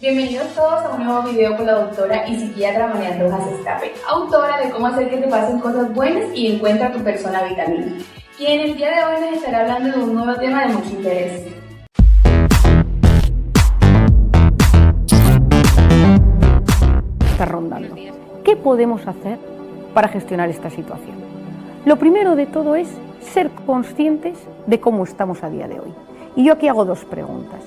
Bienvenidos todos a un nuevo video con la doctora y psiquiatra María Rojas Escape, autora de Cómo hacer que te pasen cosas buenas y encuentra tu persona vitamina, quien el día de hoy nos estará hablando de un nuevo tema de mucho interés. Está rondando. ¿Qué podemos hacer para gestionar esta situación? Lo primero de todo es ser conscientes de cómo estamos a día de hoy. Y yo aquí hago dos preguntas.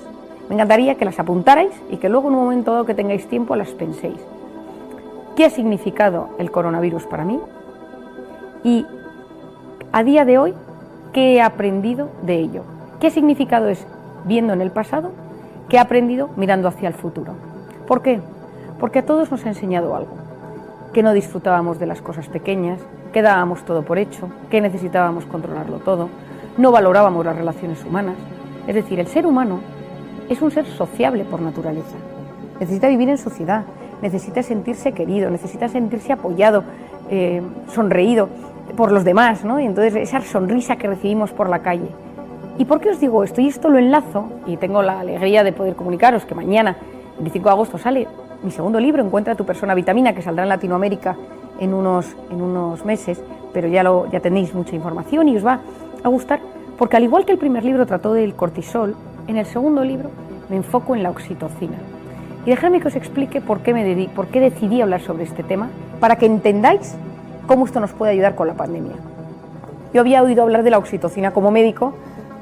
Me encantaría que las apuntarais y que luego en un momento dado que tengáis tiempo las penséis. ¿Qué ha significado el coronavirus para mí? Y a día de hoy, ¿qué he aprendido de ello? ¿Qué significado es viendo en el pasado? ¿Qué he aprendido mirando hacia el futuro? ¿Por qué? Porque a todos nos ha enseñado algo. Que no disfrutábamos de las cosas pequeñas, que dábamos todo por hecho, que necesitábamos controlarlo todo, no valorábamos las relaciones humanas. Es decir, el ser humano es un ser sociable por naturaleza. Necesita vivir en sociedad, necesita sentirse querido, necesita sentirse apoyado, sonreído por los demás, ¿no? Y entonces esa sonrisa que recibimos por la calle. ¿Y por qué os digo esto? Y esto lo enlazo, y tengo la alegría de poder comunicaros que mañana, el 25 de agosto, sale mi segundo libro, Encuentra tu persona vitamina, que saldrá en Latinoamérica en unos meses, pero ya tenéis mucha información y os va a gustar, porque al igual que el primer libro trató del cortisol, en el segundo libro me enfoco en la oxitocina. Y dejadme que os explique por qué decidí hablar sobre este tema, para que entendáis cómo esto nos puede ayudar con la pandemia. Yo había oído hablar de la oxitocina como médico,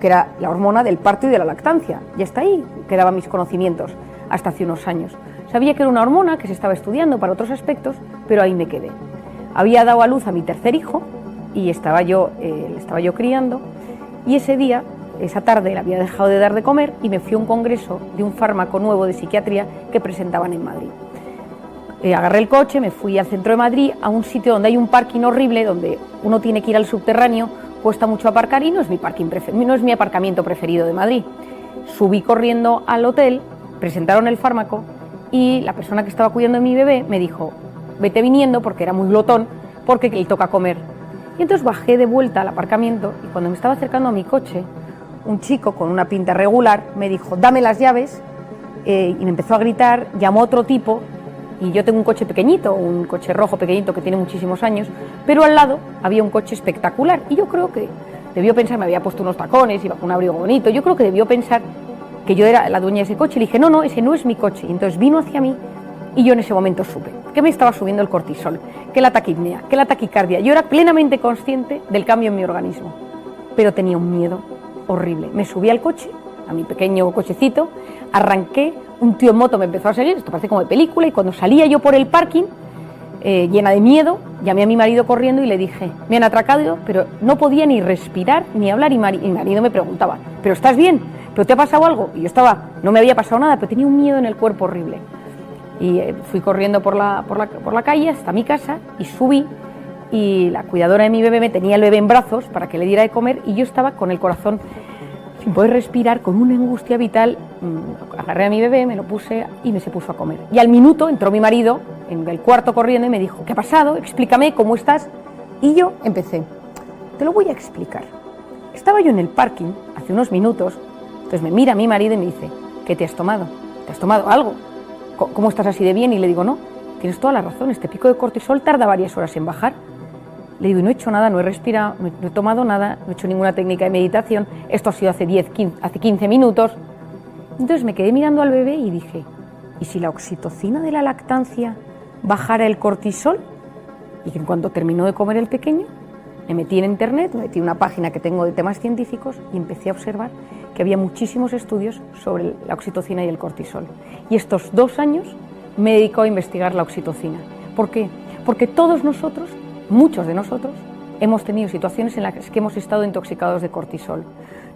que era la hormona del parto y de la lactancia, y hasta ahí quedaban mis conocimientos, hasta hace unos años. Sabía que era una hormona que se estaba estudiando para otros aspectos, pero ahí me quedé. Había dado a luz a mi tercer hijo y le estaba yo criando, y esa tarde le había dejado de dar de comer y me fui a un congreso de un fármaco nuevo de psiquiatría que presentaban en Madrid. Agarré el coche, me fui al centro de Madrid, a un sitio donde hay un parking horrible, donde uno tiene que ir al subterráneo, cuesta mucho aparcar y no es mi aparcamiento preferido de Madrid. Subí corriendo al hotel, presentaron el fármaco y la persona que estaba cuidando de mi bebé me dijo: vete viniendo, porque era muy glotón, porque le toca comer. Y entonces bajé de vuelta al aparcamiento y cuando me estaba acercando a mi coche, un chico con una pinta regular me dijo: dame las llaves, y me empezó a gritar, llamó a otro tipo, y yo tengo un coche pequeñito, un coche rojo pequeñito que tiene muchísimos años, pero al lado había un coche espectacular y yo creo que debió pensar, me había puesto unos tacones, iba con un abrigo bonito, yo creo que debió pensar que yo era la dueña de ese coche. Le dije: no, ese no es mi coche. Y entonces vino hacia mí y yo en ese momento supe que me estaba subiendo el cortisol, que la taquipnea, que la taquicardia. Yo era plenamente consciente del cambio en mi organismo, pero tenía un miedo horrible. Me subí al coche, a mi pequeño cochecito, arranqué, un tío en moto me empezó a seguir, esto parece como de película, y cuando salía yo por el parking, llena de miedo, llamé a mi marido corriendo y le dije: me han atracado, pero no podía ni respirar ni hablar, y mi marido me preguntaba: ¿pero estás bien? ¿Pero te ha pasado algo? Y yo no me había pasado nada, pero tenía un miedo en el cuerpo horrible. Y fui corriendo por la calle hasta mi casa y subí, y la cuidadora de mi bebé me tenía el bebé en brazos para que le diera de comer, y yo estaba con el corazón sin poder respirar, con una angustia vital. Agarré a mi bebé, me lo puse y se puso a comer. Y al minuto entró mi marido en el cuarto corriendo y me dijo: ¿qué ha pasado? Explícame, ¿cómo estás? Y yo empecé: te lo voy a explicar. Estaba yo en el parking hace unos minutos, entonces me mira mi marido y me dice: ¿qué te has tomado? ¿Te has tomado algo? ¿Cómo estás así de bien? Y le digo: no, tienes toda la razón, este pico de cortisol tarda varias horas en bajar. Le digo: no he hecho nada, no he respirado, no he tomado nada, no he hecho ninguna técnica de meditación, esto ha sido hace 15 minutos. Entonces me quedé mirando al bebé y dije: ¿y si la oxitocina de la lactancia bajara el cortisol? Y que en cuanto terminó de comer el pequeño, me metí en internet, me metí en una página que tengo de temas científicos y empecé a observar que había muchísimos estudios sobre la oxitocina y el cortisol. Y estos 2 años me dedico a investigar la oxitocina. ¿Por qué? Porque todos nosotros, muchos de nosotros, hemos tenido situaciones en las que hemos estado intoxicados de cortisol.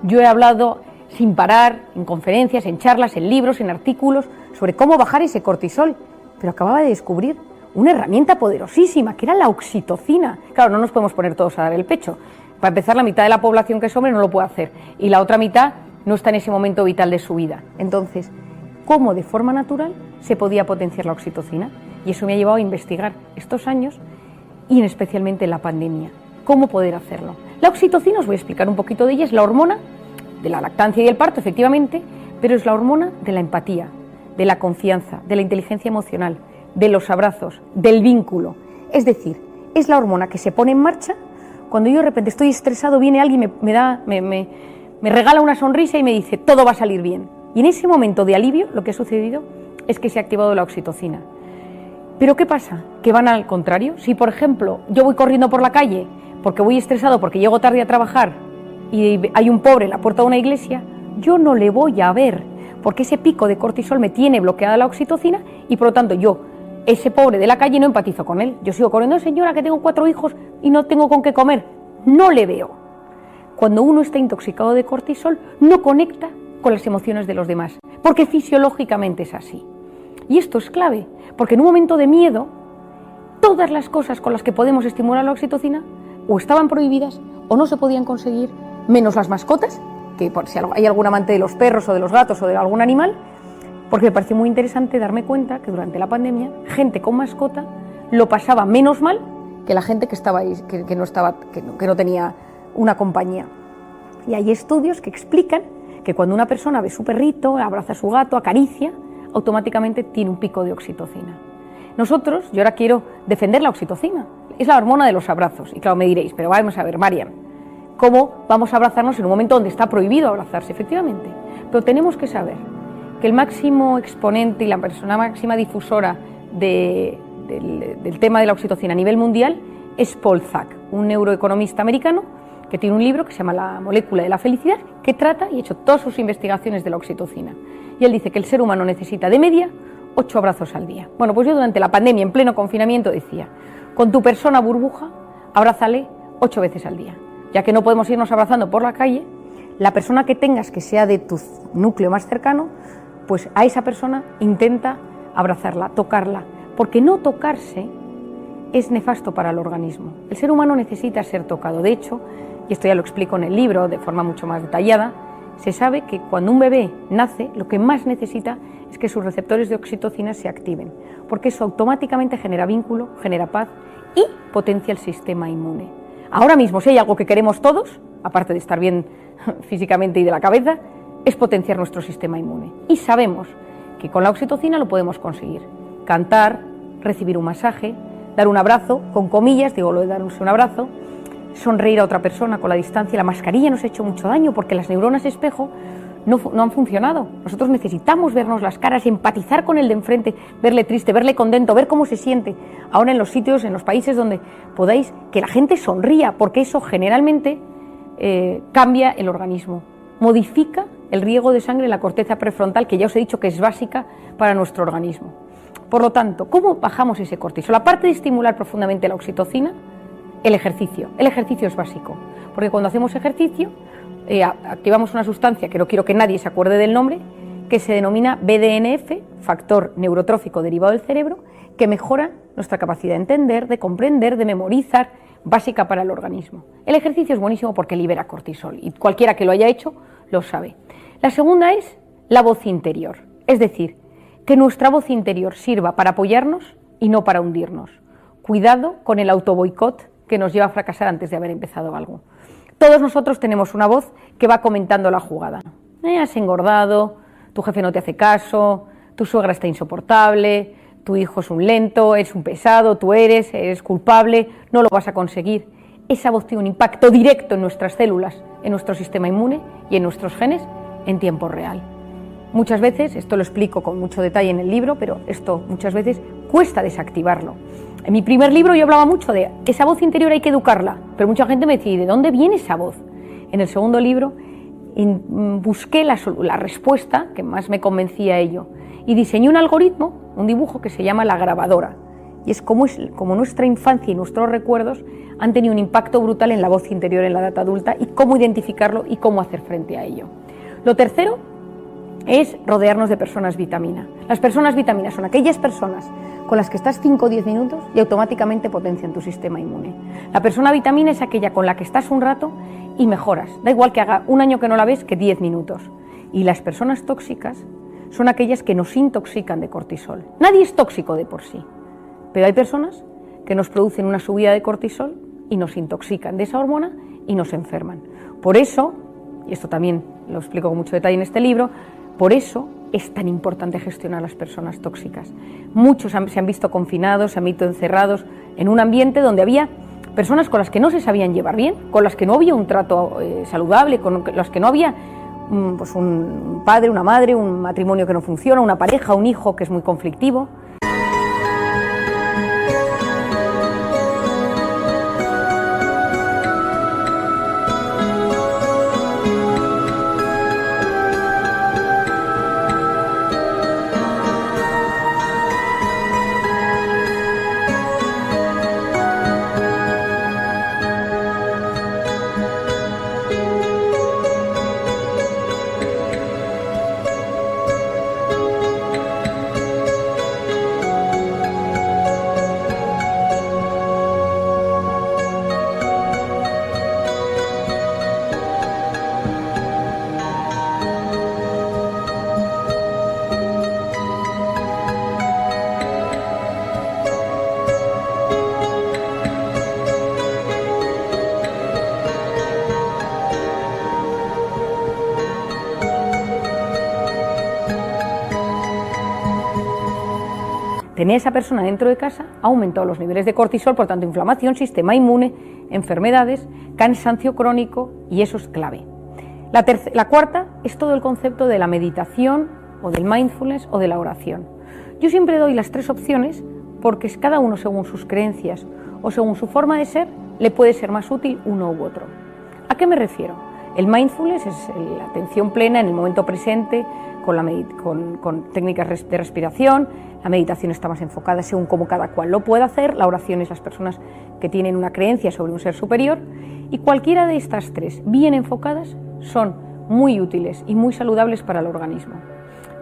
Yo he hablado sin parar, en conferencias, en charlas, en libros, en artículos, sobre cómo bajar ese cortisol, pero acababa de descubrir una herramienta poderosísima, que era la oxitocina. Claro, no nos podemos poner todos a dar el pecho. Para empezar, la mitad de la población que es hombre no lo puede hacer, y la otra mitad no está en ese momento vital de su vida. Entonces, ¿cómo de forma natural se podía potenciar la oxitocina? Y eso me ha llevado a investigar estos años, y especialmente en la pandemia, cómo poder hacerlo. La oxitocina, os voy a explicar un poquito de ella, es la hormona de la lactancia y el parto, efectivamente, pero es la hormona de la empatía, de la confianza, de la inteligencia emocional, de los abrazos, del vínculo. Es decir, es la hormona que se pone en marcha cuando yo de repente estoy estresado, viene alguien, me regala una sonrisa y me dice, todo va a salir bien. Y en ese momento de alivio, lo que ha sucedido es que se ha activado la oxitocina. ¿Pero qué pasa? Que van al contrario. Si, por ejemplo, yo voy corriendo por la calle porque voy estresado, porque llego tarde a trabajar y hay un pobre en la puerta de una iglesia, yo no le voy a ver, porque ese pico de cortisol me tiene bloqueada la oxitocina y, por lo tanto, yo, ese pobre de la calle, no empatizo con él. Yo sigo corriendo, señora, que tengo 4 hijos y no tengo con qué comer. No le veo. Cuando uno está intoxicado de cortisol, no conecta con las emociones de los demás, porque fisiológicamente es así. Y esto es clave, porque en un momento de miedo, todas las cosas con las que podemos estimular la oxitocina o estaban prohibidas o no se podían conseguir, menos las mascotas, que por si hay algún amante de los perros o de los gatos o de algún animal, porque me pareció muy interesante darme cuenta que durante la pandemia, gente con mascota lo pasaba menos mal que la gente que estaba ahí, que no tenía una compañía. Y hay estudios que explican que cuando una persona ve su perrito, abraza a su gato, acaricia, automáticamente tiene un pico de oxitocina. Nosotros, yo ahora quiero defender la oxitocina, es la hormona de los abrazos. Y claro, me diréis, pero vamos a ver, Marian, ¿cómo vamos a abrazarnos en un momento donde está prohibido abrazarse? Efectivamente, pero tenemos que saber que el máximo exponente y la persona máxima difusora del tema de la oxitocina a nivel mundial es Paul Zak, un neuroeconomista americano que tiene un libro que se llama La molécula de la felicidad, que trata y ha hecho todas sus investigaciones de la oxitocina. Y él dice que el ser humano necesita de media 8 abrazos al día. Bueno, pues yo durante la pandemia, en pleno confinamiento, decía, con tu persona burbuja, abrázale 8 veces al día. Ya que no podemos irnos abrazando por la calle, la persona que tengas que sea de tu núcleo más cercano, pues a esa persona intenta abrazarla, tocarla, porque no tocarse es nefasto para el organismo. El ser humano necesita ser tocado. De hecho, y esto ya lo explico en el libro de forma mucho más detallada, se sabe que cuando un bebé nace, lo que más necesita es que sus receptores de oxitocina se activen, porque eso automáticamente genera vínculo, genera paz y potencia el sistema inmune. Ahora mismo, si hay algo que queremos todos, aparte de estar bien físicamente y de la cabeza, es potenciar nuestro sistema inmune. Y sabemos que con la oxitocina lo podemos conseguir. Cantar, recibir un masaje, dar un abrazo, con comillas, digo lo de darse un abrazo, sonreír a otra persona con la distancia. La mascarilla nos ha hecho mucho daño porque las neuronas espejo no han funcionado. Nosotros necesitamos vernos las caras, empatizar con el de enfrente, verle triste, verle contento, ver cómo se siente. Ahora en los sitios, en los países donde podáis, que la gente sonría, porque eso generalmente cambia el organismo, modifica el riego de sangre en la corteza prefrontal, que ya os he dicho que es básica para nuestro organismo. Por lo tanto, ¿cómo bajamos ese cortisol? Aparte de estimular profundamente la oxitocina, el ejercicio. El ejercicio es básico, porque cuando hacemos ejercicio activamos una sustancia que no quiero que nadie se acuerde del nombre, que se denomina BDNF, factor neurotrófico derivado del cerebro, que mejora nuestra capacidad de entender, de comprender, de memorizar, básica para el organismo. El ejercicio es buenísimo porque libera cortisol y cualquiera que lo haya hecho lo sabe. La segunda es la voz interior, es decir, que nuestra voz interior sirva para apoyarnos y no para hundirnos. Cuidado con el autoboicot que nos lleva a fracasar antes de haber empezado algo. Todos nosotros tenemos una voz que va comentando la jugada. Has engordado, tu jefe no te hace caso, tu suegra está insoportable, tu hijo es un lento, eres un pesado, tú eres culpable, no lo vas a conseguir. Esa voz tiene un impacto directo en nuestras células, en nuestro sistema inmune y en nuestros genes en tiempo real. Muchas veces, esto lo explico con mucho detalle en el libro, pero esto muchas veces cuesta desactivarlo. En mi primer libro yo hablaba mucho de esa voz interior hay que educarla, pero mucha gente me decía, ¿de dónde viene esa voz? En el segundo libro busqué la respuesta que más me convencía a ello y diseñé un algoritmo, un dibujo que se llama la grabadora. Y es como nuestra infancia y nuestros recuerdos han tenido un impacto brutal en la voz interior en la edad adulta y cómo identificarlo y cómo hacer frente a ello. Lo tercero es rodearnos de personas vitamina. Las personas vitamina son aquellas personas con las que estás 5 o 10 minutos y automáticamente potencian tu sistema inmune. La persona vitamina es aquella con la que estás un rato y mejoras. Da igual que haga un año que no la ves que 10 minutos. Y las personas tóxicas son aquellas que nos intoxican de cortisol. Nadie es tóxico de por sí, pero hay personas que nos producen una subida de cortisol y nos intoxican de esa hormona y nos enferman. Por eso, y esto también lo explico con mucho detalle en este libro, por eso es tan importante gestionar las personas tóxicas. Muchos se han visto confinados, se han visto encerrados en un ambiente donde había personas con las que no se sabían llevar bien, con las que no había un trato saludable, con las que no había pues un padre, una madre, un matrimonio que no funciona, una pareja, un hijo que es muy conflictivo. Tener a esa persona dentro de casa ha aumentado los niveles de cortisol, por tanto inflamación, sistema inmune, enfermedades, cansancio crónico, y eso es clave. La cuarta es todo el concepto de la meditación o del mindfulness o de la oración. Yo siempre doy las tres opciones porque cada uno, según sus creencias o según su forma de ser, le puede ser más útil uno u otro. ¿A qué me refiero? El mindfulness es la atención plena en el momento presente, con técnicas de respiración. La meditación está más enfocada según cómo cada cual lo pueda hacer. La oración es las personas que tienen una creencia sobre un ser superior, y cualquiera de estas tres bien enfocadas son muy útiles y muy saludables para el organismo.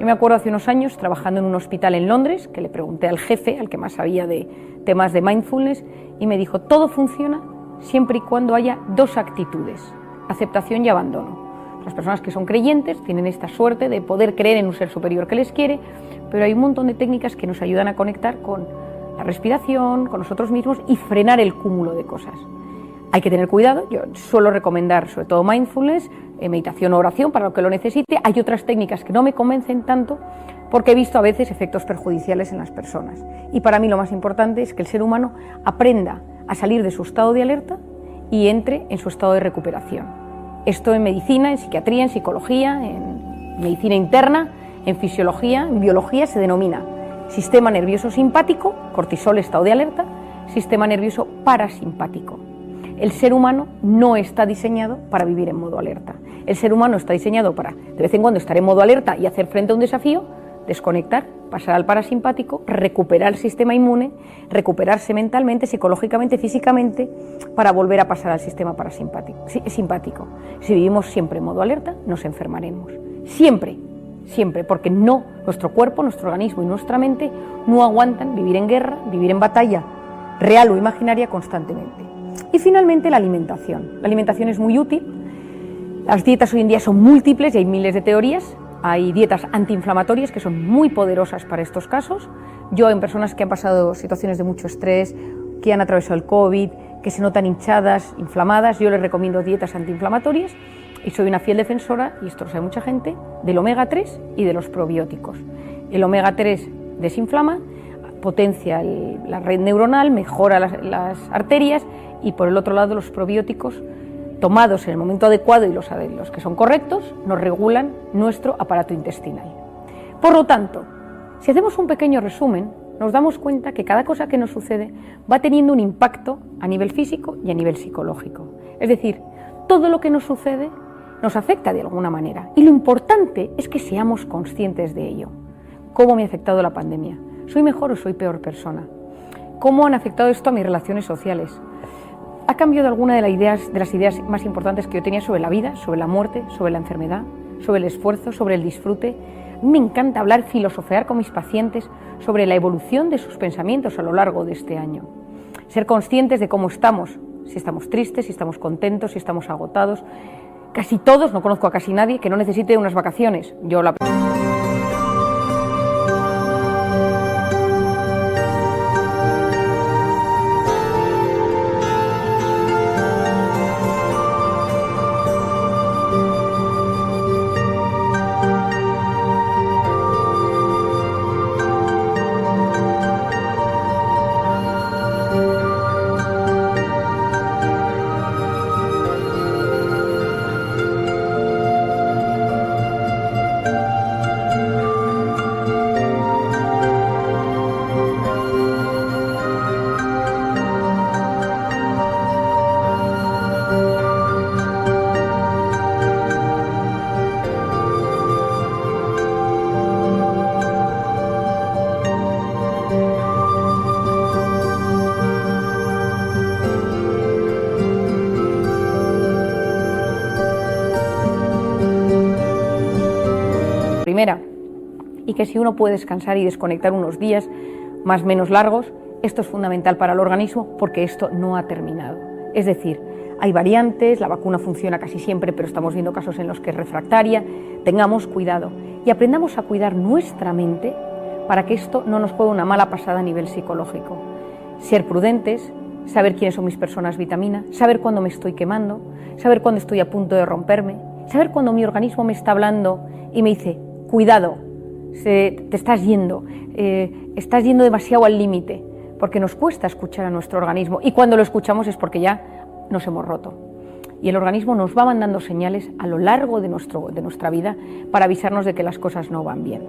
Yo me acuerdo hace unos años trabajando en un hospital en Londres, que le pregunté al jefe, al que más sabía de temas de mindfulness, y me dijo: todo funciona siempre y cuando haya dos actitudes: aceptación y abandono. Las personas que son creyentes tienen esta suerte de poder creer en un ser superior que les quiere, pero hay un montón de técnicas que nos ayudan a conectar con la respiración, con nosotros mismos, y frenar el cúmulo de cosas. Hay que tener cuidado. Yo suelo recomendar sobre todo mindfulness, meditación o oración para lo que lo necesite. Hay otras técnicas que no me convencen tanto porque he visto a veces efectos perjudiciales en las personas. Y para mí lo más importante es que el ser humano aprenda a salir de su estado de alerta y entre en su estado de recuperación. Esto en medicina, en psiquiatría, en psicología, en medicina interna, en fisiología, en biología se denomina sistema nervioso simpático, cortisol, estado de alerta, sistema nervioso parasimpático. El ser humano no está diseñado para vivir en modo alerta. El ser humano está diseñado para, de vez en cuando, estar en modo alerta y hacer frente a un desafío, desconectar, pasar al parasimpático, recuperar el sistema inmune, recuperarse mentalmente, psicológicamente, físicamente, para volver a pasar al sistema simpático. Si vivimos siempre en modo alerta, nos enfermaremos. Siempre, siempre, porque nuestro cuerpo, nuestro organismo y nuestra mente no aguantan vivir en guerra, vivir en batalla real o imaginaria constantemente. Y finalmente la alimentación. La alimentación es muy útil. Las dietas hoy en día son múltiples y hay miles de teorías. Hay dietas antiinflamatorias que son muy poderosas para estos casos. Yo, en personas que han pasado situaciones de mucho estrés, que han atravesado el COVID, que se notan hinchadas, inflamadas, yo les recomiendo dietas antiinflamatorias, y soy una fiel defensora, y esto lo sabe mucha gente, del omega 3 y de los probióticos. El omega 3 desinflama, potencia la red neuronal, mejora las arterias, y por el otro lado los probióticos, tomados en el momento adecuado y los que son correctos, nos regulan nuestro aparato intestinal. Por lo tanto, si hacemos un pequeño resumen, nos damos cuenta que cada cosa que nos sucede va teniendo un impacto a nivel físico y a nivel psicológico. Es decir, todo lo que nos sucede nos afecta de alguna manera, y lo importante es que seamos conscientes de ello. ¿Cómo me ha afectado la pandemia? ¿Soy mejor o soy peor persona? ¿Cómo han afectado esto a mis relaciones sociales? ¿Ha cambiado alguna de las ideas más importantes que yo tenía sobre la vida, sobre la muerte, sobre la enfermedad, sobre el esfuerzo, sobre el disfrute? A mí me encanta hablar, filosofear con mis pacientes sobre la evolución de sus pensamientos a lo largo de este año. Ser conscientes de cómo estamos, si estamos tristes, si estamos contentos, si estamos agotados. Casi todos, no conozco a casi nadie que no necesite unas vacaciones. Yo la y que si uno puede descansar y desconectar unos días más o menos largos, esto es fundamental para el organismo porque esto no ha terminado. Es decir, hay variantes, la vacuna funciona casi siempre, pero estamos viendo casos en los que es refractaria. Tengamos cuidado y aprendamos a cuidar nuestra mente para que esto no nos juegue una mala pasada a nivel psicológico. Ser prudentes, saber quiénes son mis personas vitamina, saber cuándo me estoy quemando, saber cuándo estoy a punto de romperme, saber cuándo mi organismo me está hablando y me dice, cuidado, te estás yendo demasiado al límite, porque nos cuesta escuchar a nuestro organismo y cuando lo escuchamos es porque ya nos hemos roto. Y el organismo nos va mandando señales a lo largo de nuestra vida para avisarnos de que las cosas no van bien.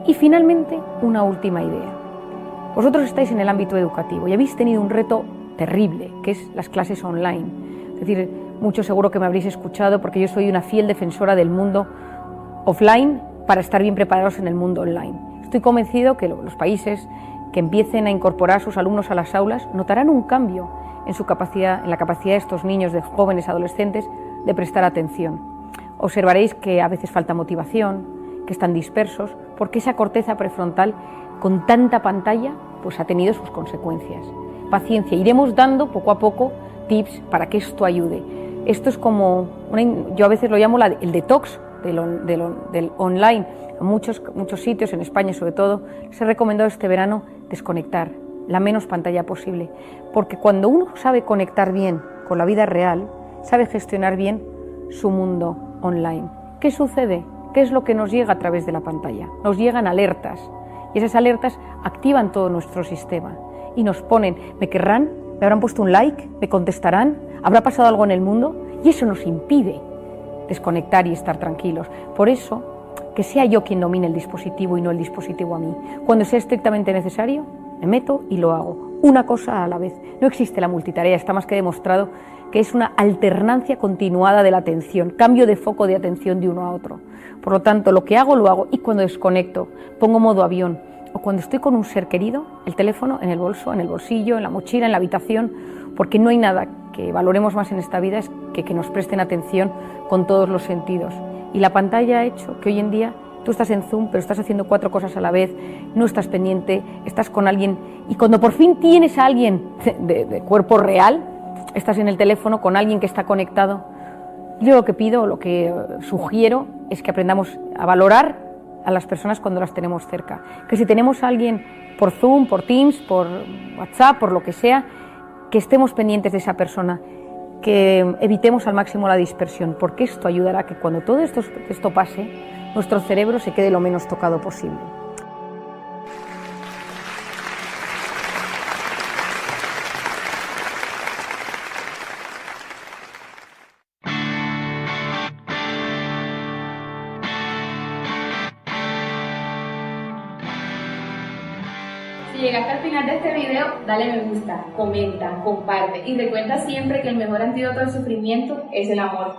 Y finalmente, una última idea. Vosotros estáis en el ámbito educativo y habéis tenido un reto terrible, que es las clases online. Es decir, muchos seguro que me habréis escuchado porque yo soy una fiel defensora del mundo offline para estar bien preparados en el mundo online. Estoy convencido que los países que empiecen a incorporar a sus alumnos a las aulas notarán un cambio en la capacidad de estos niños, de jóvenes, adolescentes, de prestar atención. Observaréis que a veces falta motivación, que están dispersos, porque esa corteza prefrontal con tanta pantalla pues ha tenido sus consecuencias. Paciencia, iremos dando poco a poco tips para que esto ayude. Esto es como, yo a veces lo llamo el detox del online. En muchos sitios, en España sobre todo, se ha recomendado este verano desconectar, la menos pantalla posible, porque cuando uno sabe conectar bien con la vida real, sabe gestionar bien su mundo online. ¿Qué sucede? ¿Qué es lo que nos llega a través de la pantalla? Nos llegan alertas y esas alertas activan todo nuestro sistema y nos ponen, ¿me querrán? ¿Me habrán puesto un like? ¿Me contestarán? ¿Habrá pasado algo en el mundo? Y eso nos impide desconectar y estar tranquilos. Por eso, que sea yo quien domine el dispositivo y no el dispositivo a mí. Cuando sea estrictamente necesario, me meto y lo hago. Una cosa a la vez. No existe la multitarea, está más que demostrado que es una alternancia continuada de la atención, cambio de foco de atención de uno a otro. Por lo tanto, lo que hago, lo hago y cuando desconecto, pongo modo avión o cuando estoy con un ser querido, el teléfono en el bolso, en el bolsillo, en la mochila, en la habitación, porque no hay nada que valoremos más en esta vida es que nos presten atención con todos los sentidos. Y la pantalla ha hecho que hoy en día tú estás en Zoom, pero estás haciendo 4 cosas a la vez, no estás pendiente, estás con alguien y cuando por fin tienes a alguien de cuerpo real, estás en el teléfono con alguien que está conectado. Yo lo que pido, lo que sugiero es que aprendamos a valorar a las personas cuando las tenemos cerca. Que si tenemos a alguien por Zoom, por Teams, por WhatsApp, por lo que sea, que estemos pendientes de esa persona, que evitemos al máximo la dispersión, porque esto ayudará a que cuando todo esto pase, nuestro cerebro se quede lo menos tocado posible. Si llegaste al final de este video, dale me gusta, comenta, comparte y recuerda siempre que el mejor antídoto al sufrimiento es el amor.